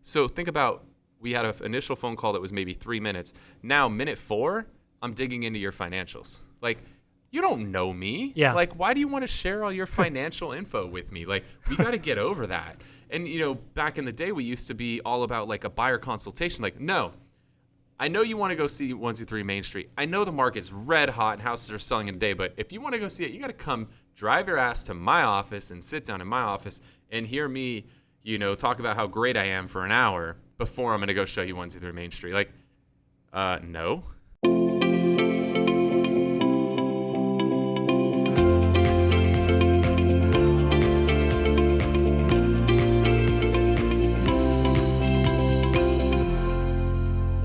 So think about, we had an initial phone call that was maybe 3 minutes. Now, minute 4, I'm digging into your financials. Like, you don't know me. Yeah. Like, why do you want to share all your financial info with me? Like, we got to get over that. And, back in the day, we used to be all about, like, a buyer consultation. Like, no, I know you want to go see 123 Main Street. I know the market's red hot and houses are selling in a day, but if you want to go see it, you got to come drive your ass to my office and sit down in my office and hear me, talk about how great I am for an hour before I'm going to go show you 123 Main Street. Like, no.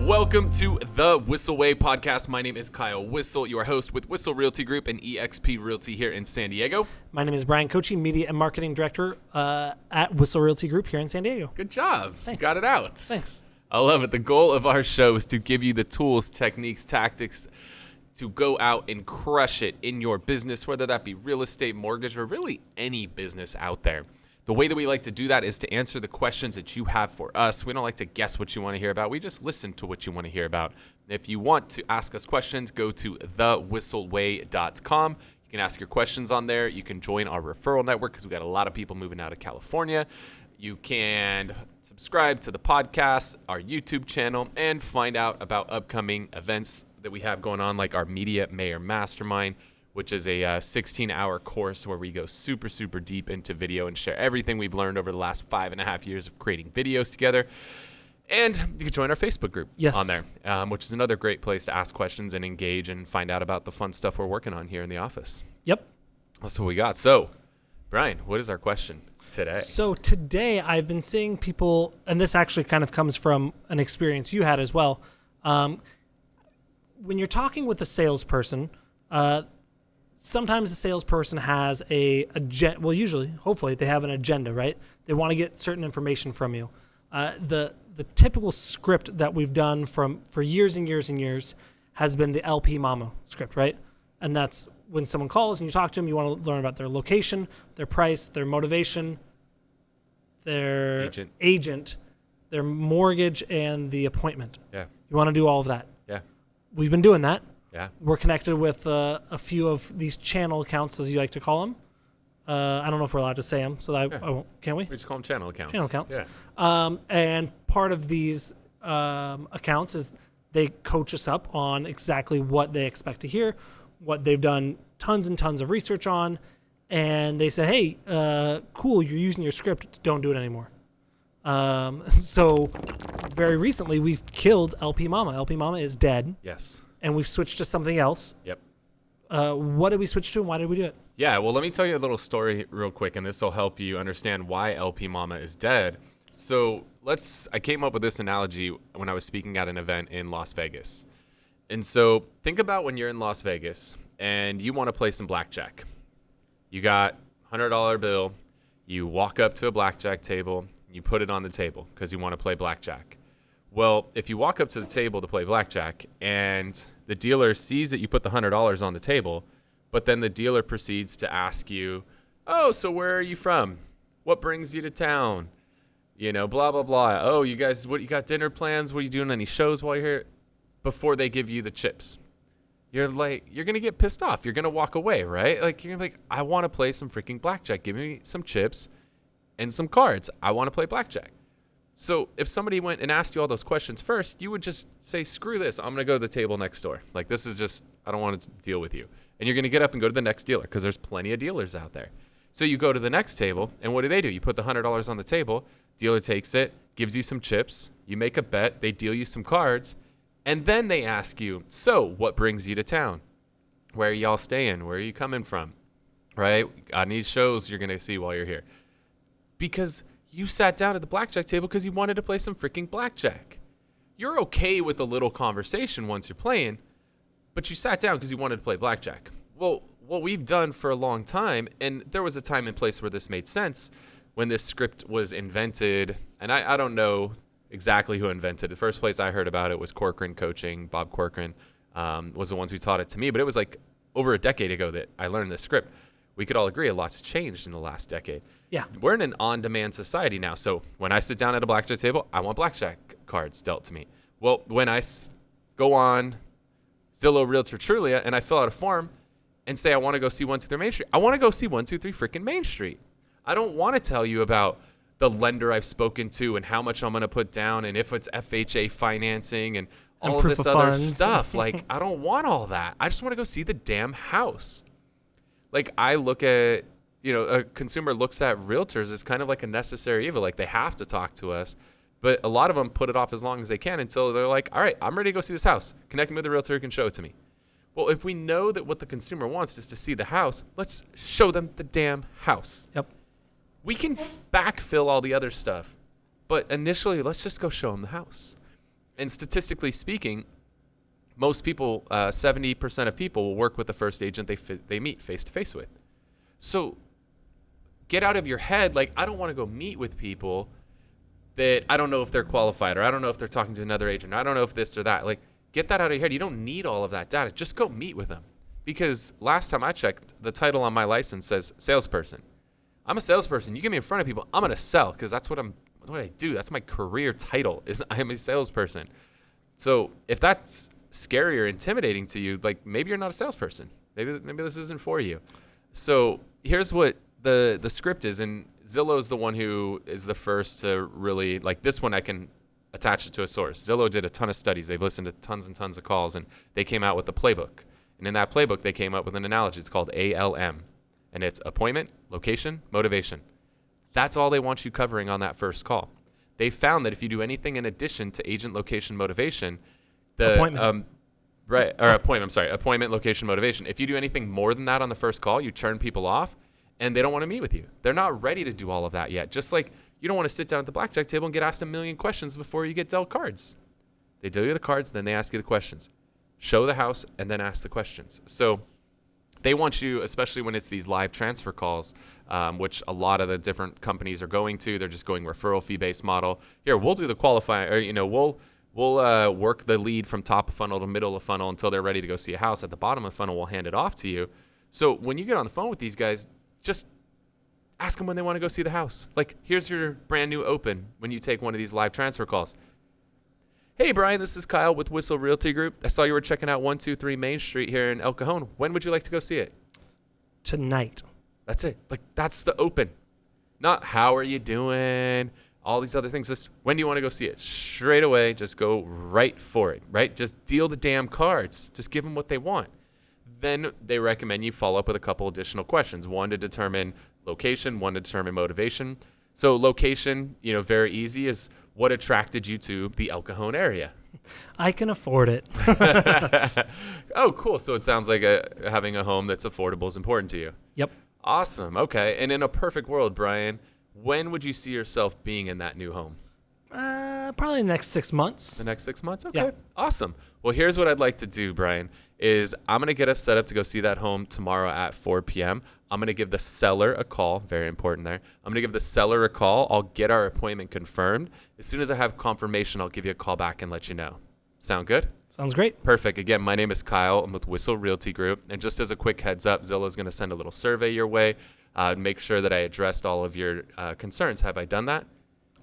Welcome to the Whissel Way Podcast. My name is Kyle Whissel, your host with Whissel Realty Group and eXp Realty here in San Diego. My name is Bryan Koci, Media and Marketing Director at Whissel Realty Group here in San Diego. Good job. Thanks. Got it out. Thanks. I love it. The goal of our show is to give you the tools, techniques, tactics to go out and crush it in your business, whether that be real estate, mortgage, or really any business out there. The way that we like to do that is to answer the questions that you have for us. We don't like to guess what you want to hear about. We just listen to what you want to hear about. If you want to ask us questions, go to thewhisselway.com. You can ask your questions on there. You can join our referral network because we got a lot of people moving out of California. You can subscribe to the podcast, our YouTube channel, and find out about upcoming events that we have going on, like our Media Mayor Mastermind, which is a 16-hour course where we go super, super deep into video and share everything we've learned over the last 5.5 years of creating videos together. And you can join our Facebook group on there, which is another great place to ask questions and engage and find out about the fun stuff we're working on here in the office. Yep. That's what we got. So, Bryan, what is our question today? So today I've been seeing people, and this actually kind of comes from an experience you had as well. When you're talking with a salesperson, sometimes the salesperson has usually, hopefully, they have an agenda, right? They want to get certain information from you. The typical script that we've done for years and years and years has been the LPMAMA script, right? And that's when someone calls and you talk to them, you want to learn about their location, their price, their motivation, their agent, their mortgage, and the appointment. Yeah. You want to do all of that. Yeah. We've been doing that. Yeah. We're connected with a few of these channel accounts, as you like to call them. I don't know if we're allowed to say them, so I won't. Can we? We just call them channel accounts. Channel accounts. Yeah. And part of these accounts is they coach us up on exactly what they expect to hear, what they've done tons and tons of research on, and they say, hey, cool, you're using your script, don't do it anymore. So very recently, we've killed LPMAMA. LPMAMA is dead. Yes. And we've switched to something else. Yep. What did we switch to and why did we do it? Yeah, well, let me tell you a little story real quick, and this will help you understand why LPMAMA is dead. So I came up with this analogy when I was speaking at an event in Las Vegas. And so think about when you're in Las Vegas and you want to play some blackjack. You got $100 bill, you walk up to a blackjack table, you put it on the table because you want to play blackjack. Well, if you walk up to the table to play blackjack and the dealer sees that you put the $100 on the table, but then the dealer proceeds to ask you, oh, so where are you from? What brings you to town? Blah, blah, blah. Oh, you guys, you got dinner plans? What are you doing? Any shows while you're here? Before they give you the chips. You're going to get pissed off. You're going to walk away, right? Like, you're going to be like, I want to play some freaking blackjack. Give me some chips and some cards. I want to play blackjack. So if somebody went and asked you all those questions first, you would just say, screw this. I'm going to go to the table next door. Like, this is just, I don't want to deal with you. And you're going to get up and go to the next dealer because there's plenty of dealers out there. So you go to the next table, and what do? You put the $100 on the table. Dealer takes it, gives you some chips. You make a bet. They deal you some cards. And then they ask you, so what brings you to town? Where are y'all staying? Where are you coming from? Right? Got any shows you're going to see while you're here? Because you sat down at the blackjack table because you wanted to play some freaking blackjack. You're okay with a little conversation once you're playing, but you sat down because you wanted to play blackjack. Well, what we've done for a long time, and there was a time and place where this made sense, when this script was invented, and I don't know exactly who invented it. The first place I heard about it was Corcoran Coaching. Bob Corcoran was the ones who taught it to me, but it was like over a decade ago that I learned this script. We could all agree a lot's changed in the last decade. Yeah. We're in an on-demand society now. So when I sit down at a blackjack table, I want blackjack cards dealt to me. Well, when I go on Zillow, Realtor, Trulia, and I fill out a form and say I want to go see 123 Main Street, I want to go see 123 freaking Main Street. I don't want to tell you about the lender I've spoken to and how much I'm going to put down and if it's FHA financing and all of this other stuff. Like, I don't want all that. I just want to go see the damn house. Like, I look at, a consumer looks at realtors as kind of like a necessary evil. Like, they have to talk to us. But a lot of them put it off as long as they can until they're like, all right, I'm ready to go see this house. Connect me with a realtor who can show it to me. Well, if we know that what the consumer wants is to see the house, let's show them the damn house. Yep. We can backfill all the other stuff. But initially, let's just go show them the house. And statistically speaking, most people, 70% of people will work with the first agent they meet face-to-face with. So get out of your head, like, I don't want to go meet with people that I don't know if they're qualified, or I don't know if they're talking to another agent, or I don't know if this or that. Like, get that out of your head. You don't need all of that data. Just go meet with them. Because last time I checked, the title on my license says salesperson. I'm a salesperson. You get me in front of people, I'm going to sell, because that's what I do. That's my career title, is I am a salesperson. So if that's scary or intimidating to you, like, maybe you're not a salesperson. Maybe this isn't for you. So here's what the script is, and Zillow is the one who is the first to really, like, this one I can attach it to a source. Zillow did a ton of studies. They've listened to tons and tons of calls, and they came out with a playbook. And in that playbook, they came up with an analogy. It's called ALM, and it's appointment, location, motivation. That's all they want you covering on that first call. They found that if you do anything in addition to agent, location, motivation, appointment, location, motivation. If you do anything more than that on the first call, you turn people off, and they don't want to meet with you. They're not ready to do all of that yet. Just like you don't want to sit down at the blackjack table and get asked a million questions before you get dealt cards. They deal you the cards, then they ask you the questions. Show the house, and then ask the questions. So they want you, especially when it's these live transfer calls, which a lot of the different companies are going to. They're just going referral fee-based model. Here, we'll do the qualifying, or, we'll work the lead from top of funnel to middle of funnel until they're ready to go see a house. At the bottom of the funnel, we'll hand it off to you. So when you get on the phone with these guys, just ask them when they want to go see the house. Like, here's your brand new open when you take one of these live transfer calls. Hey, Bryan, this is Kyle with Whissel Realty Group. I saw you were checking out 123 Main Street here in El Cajon. When would you like to go see it? Tonight. That's it. Like, that's the open. Not how are you doing, all these other things. Just when do you want to go see it? Straight away, just go right for it, right? Just deal the damn cards. Just give them what they want. Then they recommend you follow up with a couple additional questions. One to determine location, one to determine motivation. So location, very easy, is what attracted you to the El Cajon area? I can afford it. Oh, cool. So it sounds like having a home that's affordable is important to you. Yep. Awesome. Okay. And in a perfect world, Bryan, when would you see yourself being in that new home? Probably the next 6 months. The next 6 months? Okay. Yeah. Awesome. Well, here's what I'd like to do, Bryan, is I'm going to get us set up to go see that home tomorrow at 4 p.m. I'm going to give the seller a call. Very important there. I'm going to give the seller a call. I'll get our appointment confirmed. As soon as I have confirmation, I'll give you a call back and let you know. Sound good? Sounds great. Perfect. Again, my name is Kyle. I'm with Whissel Realty Group. And just as a quick heads up, Zillow is going to send a little survey your way. Make sure that I addressed all of your concerns. Have I done that?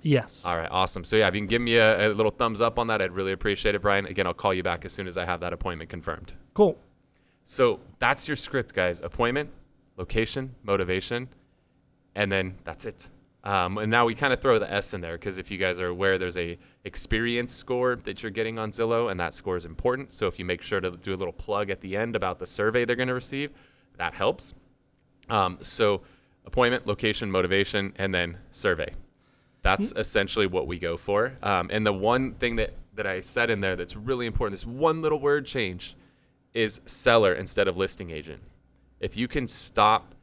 Yes. All right. Awesome. So yeah, if you can give me a little thumbs up on that, I'd really appreciate it, Bryan. Again, I'll call you back as soon as I have that appointment confirmed. Cool. So that's your script, guys. Appointment, location, motivation, and then that's it. And now we kind of throw the S in there because if you guys are aware, there's a experience score that you're getting on Zillow, and that score is important. So if you make sure to do a little plug at the end about the survey they're going to receive, that helps. So appointment, location, motivation, and then survey. That's essentially what we go for. And the one thing that I said in there that's really important, this one little word change, is seller instead of listing agent. If you can stop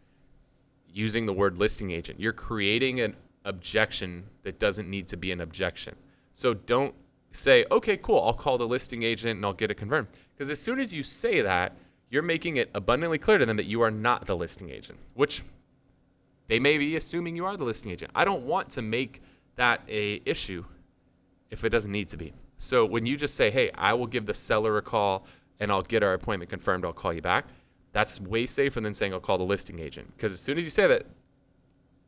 using the word listing agent, you're creating an objection that doesn't need to be an objection. So don't say, okay, cool, I'll call the listing agent and I'll get it confirmed. Because as soon as you say that, you're making it abundantly clear to them that you are not the listing agent, which they may be assuming you are the listing agent. I don't want to make that a issue if it doesn't need to be. So when you just say, hey, I will give the seller a call and I'll get our appointment confirmed, I'll call you back, that's way safer than saying I'll call the listing agent. Because as soon as you say that,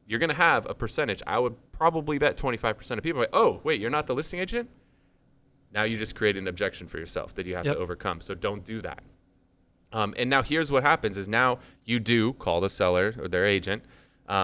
you're going to have a percentage. I would probably bet 25% of people are like, oh, wait, you're not the listing agent? Now you just created an objection for yourself that you have to overcome. So don't do that. And now here's what happens is now you do call the seller or their agent,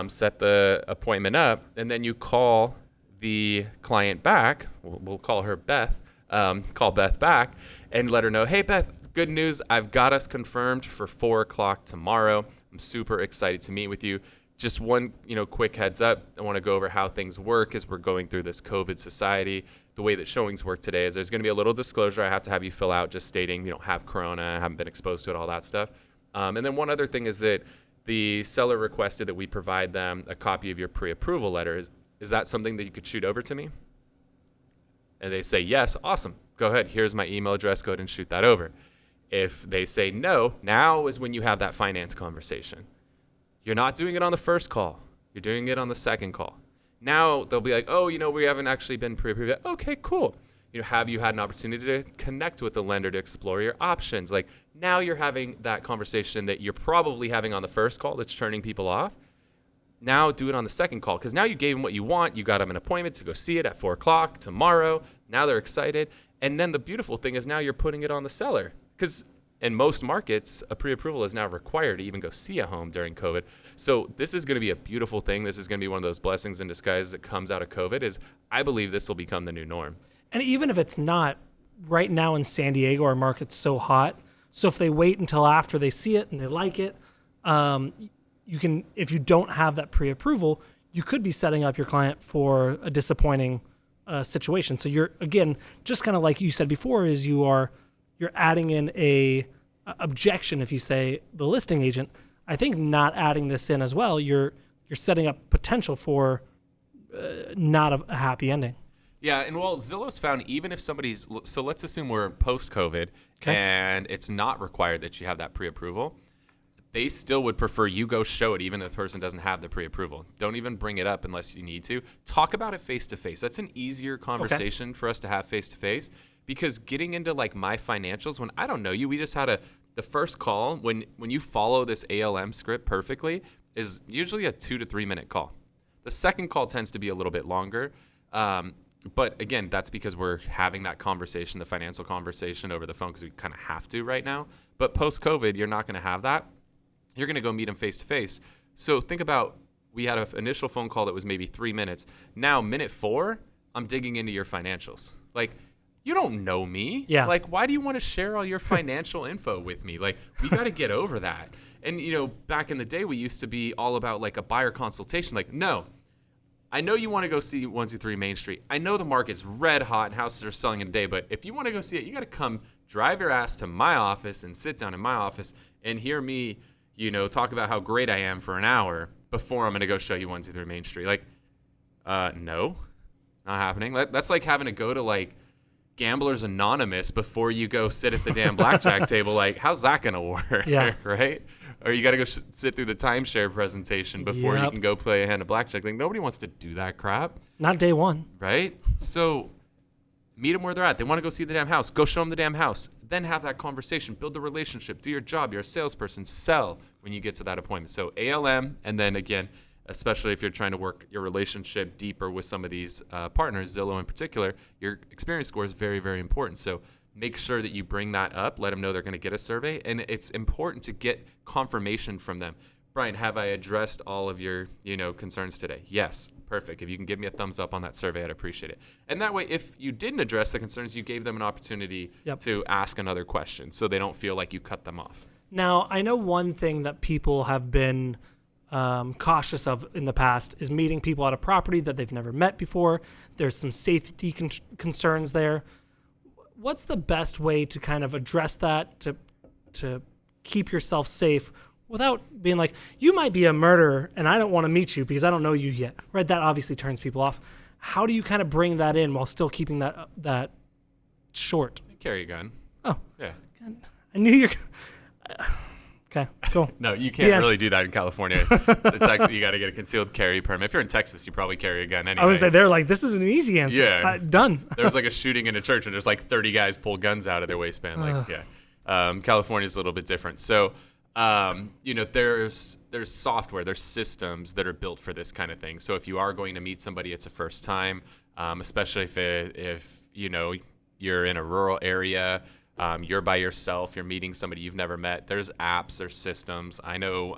set the appointment up, and then you call the client back. We'll call her Beth. Call Beth back and let her know, hey, Beth, good news. I've got us confirmed for 4 o'clock tomorrow. I'm super excited to meet with you. Just one, quick heads up. I want to go over how things work as we're going through this COVID society. The way that showings work today is there's going to be a little disclosure I have to have you fill out just stating you don't have corona, haven't been exposed to it, all that stuff. And then one other thing is that the seller requested that we provide them a copy of your pre-approval letter. Is that something that you could shoot over to me? And they say, yes, awesome. Go ahead. Here's my email address. Go ahead and shoot that over. If they say no, now is when you have that finance conversation. You're not doing it on the first call. You're doing it on the second call. Now they'll be like, oh, we haven't actually been pre-approved yet. Okay, cool. Have you had an opportunity to connect with the lender to explore your options? Like now you're having that conversation that you're probably having on the first call that's turning people off. Now do it on the second call because now you gave them what you want. You got them an appointment to go see it at 4 o'clock tomorrow. Now they're excited. And then the beautiful thing is now you're putting it on the seller because in most markets, a pre-approval is now required to even go see a home during COVID. So this is going to be a beautiful thing. This is going to be one of those blessings in disguise that comes out of COVID is I believe this will become the new norm. And even if it's not, right now in San Diego, our market's so hot. So if they wait until after they see it and they like it, you can, if you don't have that pre-approval, you could be setting up your client for a disappointing situation. So you're, again, just kind of like you said before, is you're adding in a objection. If you say the listing agent, I think not adding this in as well, you're setting up potential for not a happy ending. Yeah, and Zillow's found even if so let's assume we're post-COVID and it's not required that you have that pre-approval, they still would prefer you go show it even if the person doesn't have the pre-approval. Don't even bring it up unless you need to. Talk about it face-to-face. That's an easier conversation for us to have face-to-face because getting into like my financials, when I don't know you, we just had the first call, when you follow this ALM script perfectly, is usually a 2 to 3 minute call. The second call tends to be a little bit longer. But again, that's because we're having that conversation, the financial conversation over the phone because we kind of have to right now. But post-COVID, you're not going to have that. You're going to go meet them face-to-face. So think about, we had an initial phone call that was maybe 3 minutes. Now, minute 4, I'm digging into your financials. Like, you don't know me. Yeah. Like, why do you want to share all your financial info with me? Like, we got to get over that. And, back in the day, we used to be all about, like, a buyer consultation. Like, no. I know you want to go see 123 Main Street. I know the market's red hot and houses are selling in a day, but if you want to go see it, you got to come drive your ass to my office and sit down in my office and hear me, talk about how great I am for an hour before I'm going to go show you 123 Main Street. Like, no, not happening. That's like having to go to like Gamblers Anonymous before you go sit at the damn blackjack table. Like, how's that going to work? Yeah. Right? Or you got to go sit through the timeshare presentation before you can go play a hand of blackjack. Like, nobody wants to do that crap. Not day one. Right? So meet them where they're at. They want to go see the damn house. Go show them the damn house. Then have that conversation. Build the relationship. Do your job. You're a salesperson. Sell when you get to that appointment. So ALM, and then again, especially if you're trying to work your relationship deeper with some of these partners, Zillow in particular, your experience score is very, very important. So make sure that you bring that up. Let them know they're going to get a survey. And it's important to get confirmation from them. Bryan, have I addressed all of your, concerns today? Yes. Perfect. If you can give me a thumbs up on that survey, I'd appreciate it. And that way, if you didn't address the concerns, you gave them an opportunity to ask another question so they don't feel like you cut them off. Now, I know one thing that people have been cautious of in the past is meeting people at a property that they've never met before. There's some safety concerns there. What's the best way to kind of address that to keep yourself safe without being like, you might be a murderer and I don't want to meet you because I don't know you yet, right? That obviously turns people off. How do you kind of bring that in while still keeping that short? Carry a gun. Oh. Yeah. I knew you're... Okay, cool. No, you can't really do that in California. It's like you got to get a concealed carry permit. If you're in Texas, you probably carry a gun anyway. I would say they're like, this is an easy answer. Yeah. Done. There's like a shooting in a church and there's like 30 guys pull guns out of their waistband. Like, California's a little bit different. So There's software, there's systems that are built for this kind of thing. So if you are going to meet somebody, it's a first time, especially if you're in a rural area, you're by yourself, you're meeting somebody you've never met. There's apps, there's systems. I know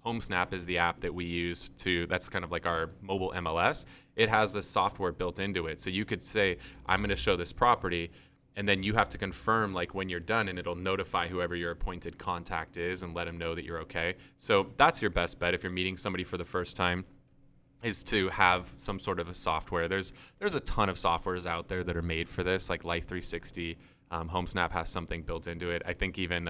HomeSnap is the app that we use that's kind of like our mobile MLS. It has a software built into it. So you could say, I'm going to show this property, and then you have to confirm like when you're done, and it'll notify whoever your appointed contact is and let them know that you're okay. So that's your best bet if you're meeting somebody for the first time, is to have some sort of a software. There's a ton of softwares out there that are made for this, like Life 360. HomeSnap has something built into it. I think even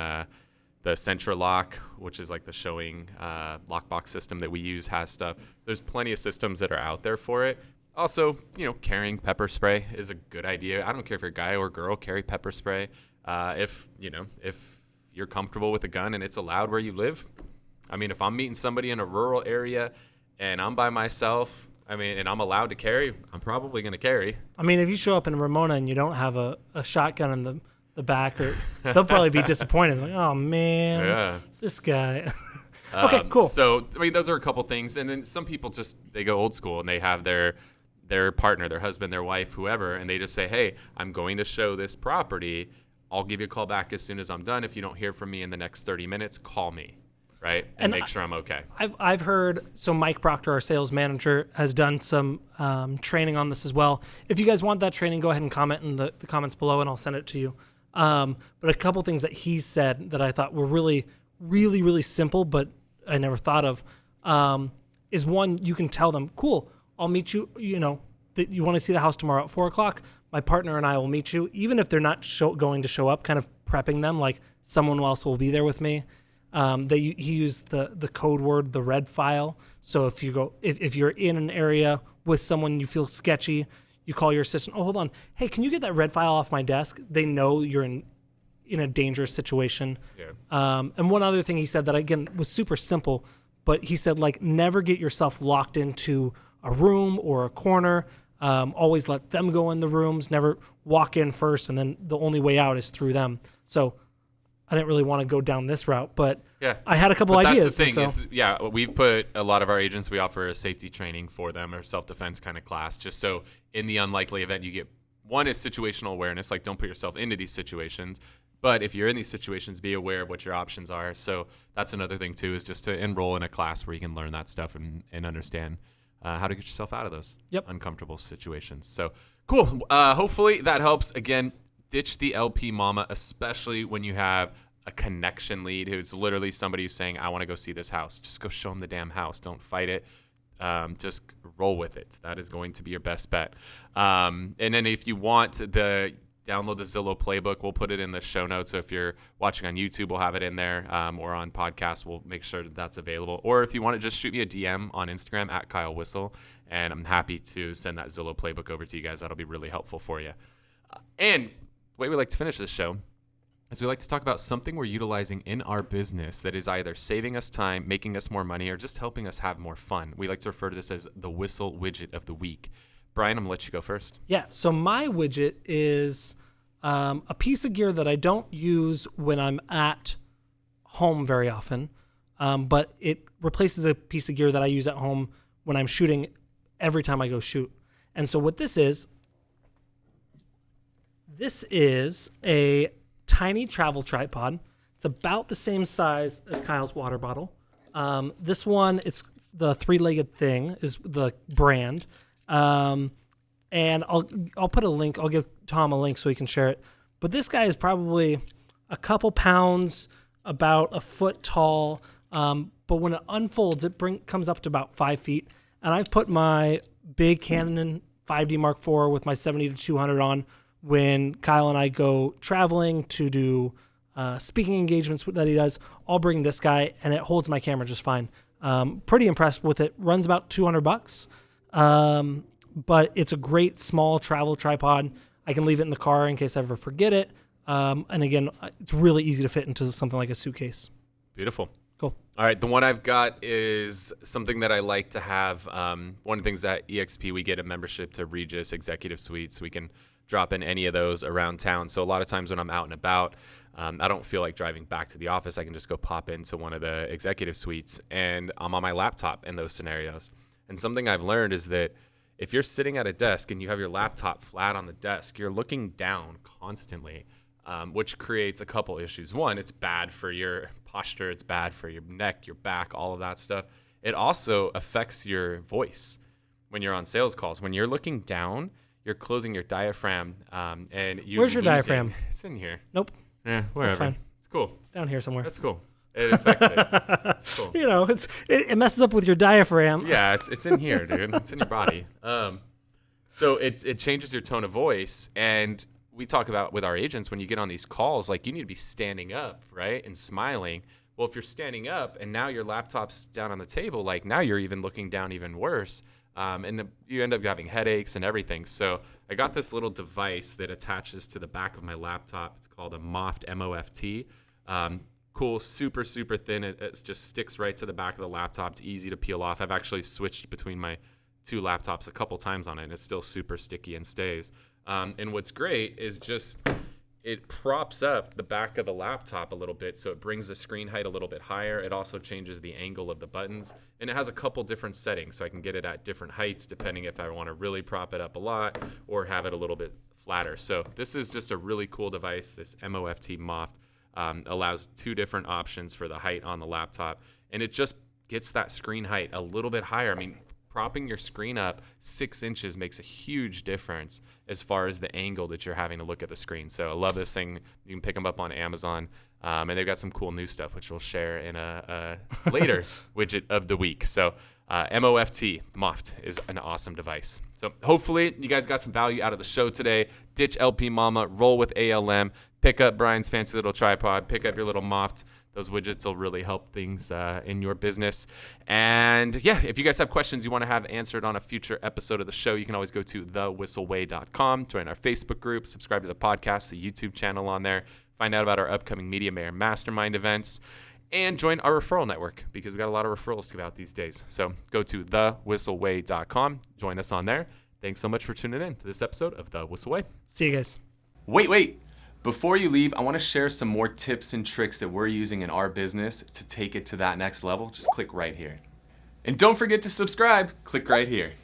the Centra Lock, which is like the showing lockbox system that we use, has stuff. There's plenty of systems that are out there for it. Also, carrying pepper spray is a good idea. I don't care if you're a guy or girl, carry pepper spray. If you're comfortable with a gun and it's allowed where you live. I mean, if I'm meeting somebody in a rural area and I'm by myself, and I'm allowed to carry, I'm probably going to carry. I mean, if you show up in Ramona and you don't have a shotgun in the back, they'll probably be disappointed. Like, oh, man, this guy. Okay, cool. So, those are a couple things. And then some people they go old school and they have their partner, their husband, their wife, whoever, and they just say, hey, I'm going to show this property. I'll give you a call back as soon as I'm done. If you don't hear from me in the next 30 minutes, call me. Right? And make sure I'm okay. I've heard, so Mike Proctor, our sales manager, has done some training on this as well. If you guys want that training, go ahead and comment in the comments below and I'll send it to you. But a couple things that he said that I thought were really, really, really simple, but I never thought of, is one, you can tell them, cool, I'll meet you, that you want to see the house tomorrow at 4:00. My partner and I will meet you, even if they're not going to show up, kind of prepping them like someone else will be there with me. He used the code word, the red file. So if you're in an area with someone you feel sketchy, you call your assistant. Oh, hold on. Hey, can you get that red file off my desk? They know you're in a dangerous situation. Yeah. And one other thing he said that, again, was super simple, but he said, like, never get yourself locked into a room or a corner. Always let them go in the rooms. Never walk in first, and then the only way out is through them. So I didn't really want to go down this route, but I had a couple ideas. That's the thing we've put a lot of our agents, we offer a safety training for them, or self-defense kind of class, just so in the unlikely event you get, one is situational awareness, like don't put yourself into these situations, but if you're in these situations, be aware of what your options are. So that's another thing too, is just to enroll in a class where you can learn that stuff and understand how to get yourself out of those uncomfortable situations. So cool. Hopefully that helps. Again, ditch the LPMAMA, especially when you have a connection lead who's literally somebody who's saying, I want to go see this house. Just go show them the damn house. Don't fight it. Just roll with it. That is going to be your best bet. And then if you want download the Zillow playbook, we'll put it in the show notes. So if you're watching on YouTube, we'll have it in there, or on podcast, we'll make sure that's available. Or if you want to just shoot me a DM on Instagram at Kyle Whissel, and I'm happy to send that Zillow playbook over to you guys. That'll be really helpful for you. And the way we like to finish this show is we like to talk about something we're utilizing in our business that is either saving us time, making us more money, or just helping us have more fun. We like to refer to this as the Whissel Widget of the week. Bryan, I'm going to let you go first. Yeah, so my widget is a piece of gear that I don't use when I'm at home very often, but it replaces a piece of gear that I use at home when I'm shooting every time I go shoot. And so what this is a tiny travel tripod. It's about the same size as Kyle's water bottle. This one, it's the three-legged thing is the brand. And I'll put a link. I'll give Tom a link so he can share it. But this guy is probably a couple pounds, about a foot tall. But when it unfolds, it comes up to about 5 feet. And I've put my big Canon 5D Mark IV with my 70-200 on when Kyle and I go traveling to do speaking engagements that he does. I'll bring this guy, and it holds my camera just fine. Pretty impressed with it. Runs about $200. But it's a great small travel tripod. I can leave it in the car in case I ever forget it. And again, it's really easy to fit into something like a suitcase. Beautiful. Cool. All right, the one I've got is something that I like to have. One of the things at EXP, we get a membership to Regis Executive Suite, so we can dropping any of those around town. So a lot of times when I'm out and about, I don't feel like driving back to the office. I can just go pop into one of the executive suites and I'm on my laptop in those scenarios. And something I've learned is that if you're sitting at a desk and you have your laptop flat on the desk, you're looking down constantly, which creates a couple issues. One, it's bad for your posture. It's bad for your neck, your back, all of that stuff. It also affects your voice when you're on sales calls. When you're looking down, you're closing your diaphragm. And Where's your diaphragm? It's in here. Nope. Yeah, wherever. That's fine. It's cool. It's down here somewhere. That's cool. It affects it. It's cool. It messes up with your diaphragm. Yeah, it's in here, dude. It's in your body. So it changes your tone of voice. And we talk about with our agents, when you get on these calls, like you need to be standing up, right? And smiling. Well, if you're standing up and now your laptop's down on the table, like now you're even looking down even worse. You end up having headaches and everything. So I got this little device that attaches to the back of my laptop. It's called a Moft, M-O-F-T. Cool, super, super thin. It just sticks right to the back of the laptop. It's easy to peel off. I've actually switched between my two laptops a couple times on it, and it's still super sticky and stays. And what's great is just it props up the back of the laptop a little bit, so it brings the screen height a little bit higher. It also changes the angle of the buttons, and it has a couple different settings, so I can get it at different heights depending if I want to really prop it up a lot or have it a little bit flatter. So this is just a really cool device. This MOFT Moft allows two different options for the height on the laptop, and it just gets that screen height a little bit higher. I mean, propping your screen up 6 inches makes a huge difference as far as the angle that you're having to look at the screen. So I love this thing. You can pick them up on Amazon, and they've got some cool new stuff, which we'll share in a later widget of the week. So MOFT, Moft, is an awesome device. So hopefully you guys got some value out of the show today. Ditch LPMAMA, roll with ALM, pick up Bryan's fancy little tripod, pick up your little Moft. Those widgets will really help things in your business. And yeah, if you guys have questions you want to have answered on a future episode of the show, you can always go to thewhisselway.com, join our Facebook group, subscribe to the podcast, the YouTube channel on there, find out about our upcoming Media Mayor Mastermind events, and join our referral network because we got a lot of referrals to give out these days. So go to thewhisselway.com, join us on there. Thanks so much for tuning in to this episode of The Whissel Way. See you guys. Wait. Before you leave, I want to share some more tips and tricks that we're using in our business to take it to that next level. Just click right here. And don't forget to subscribe. Click right here.